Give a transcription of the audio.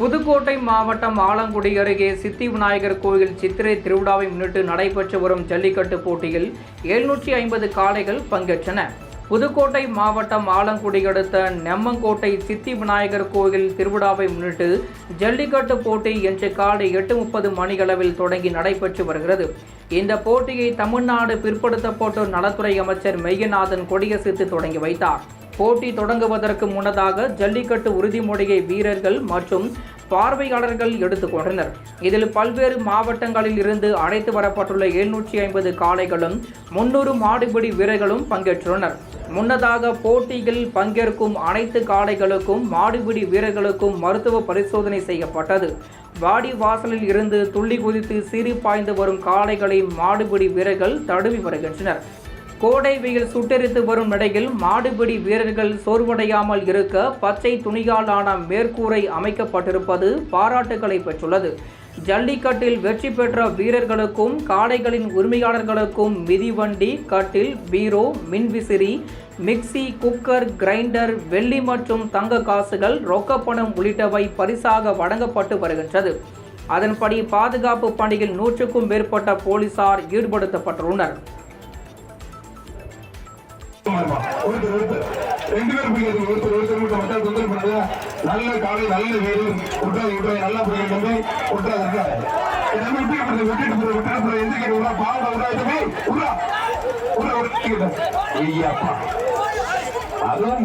புதுக்கோட்டை மாவட்டம் ஆலங்குடி அருகே சித்தி விநாயகர் கோயில் சித்திரை திருவிழாவை முன்னிட்டு நடைபெற்று வரும் ஜல்லிக்கட்டு போட்டியில் 750 காளைகள் பங்கேற்றன. புதுக்கோட்டை மாவட்டம் ஆலங்குடி அடுத்த நெம்மங்கோட்டை சித்தி விநாயகர் கோயில் திருவிழாவை முன்னிட்டு ஜல்லிக்கட்டு போட்டி இன்று காலை 8:30 மணியளவில் தொடங்கி நடைபெற்று வருகிறது. இந்த போட்டியை தமிழ்நாடு பிற்படுத்தப்பட்டோர் நலத்துறை அமைச்சர் மெய்யநாதன் கொடியசைத்து தொடங்கி வைத்தார். போட்டி தொடங்குவதற்கு முன்னதாக ஜல்லிக்கட்டு உறுதிமொழியை வீரர்கள் மற்றும் பார்வையாளர்கள் எடுத்துக்கொண்டனர். இதில் பல்வேறு மாவட்டங்களில் இருந்து அழைத்து வரப்பட்டுள்ள 750 காளைகளும் 300 மாடுபிடி வீரர்களும் பங்கேற்றுள்ளனர். முன்னதாக போட்டியில் பங்கேற்கும் அனைத்து காளைகளுக்கும் மாடுபிடி வீரர்களுக்கும் மருத்துவ பரிசோதனை செய்யப்பட்டது. வாடி வாசலில் இருந்து துள்ளி குதித்து சீறி பாய்ந்து வரும் காளைகளை மாடுபிடி வீரர்கள் தழுவி வருகின்றனர். கோடை வெயில் சுட்டெரித்து வரும் நிலையில் மாடுபிடி வீரர்கள் சோர்வடையாமல் இருக்க பச்சை துணியாலான மேற்கூரை அமைக்கப்பட்டிருப்பது பாராட்டுகளை பெற்றுள்ளது. ஜல்லிக்கட்டில் வெற்றி பெற்ற வீரர்களுக்கும் காளைகளின் உரிமையாளர்களுக்கும் மிதிவண்டி, கட்டில், பீரோ, மின்விசிறி, மிக்சி, குக்கர், கிரைண்டர், வெள்ளி மற்றும் தங்க காசுகள், ரொக்கப்பணம் உள்ளிட்டவை பரிசாக வழங்கப்பட்டு வருகின்றது. அதன்படி பாதுகாப்பு பணியில் 100க்கும் மேற்பட்ட போலீசார் ஈடுபடுத்தப்பட்டுள்ளனர். நல்ல காலை நல்ல வீடு நல்லா அதுவும்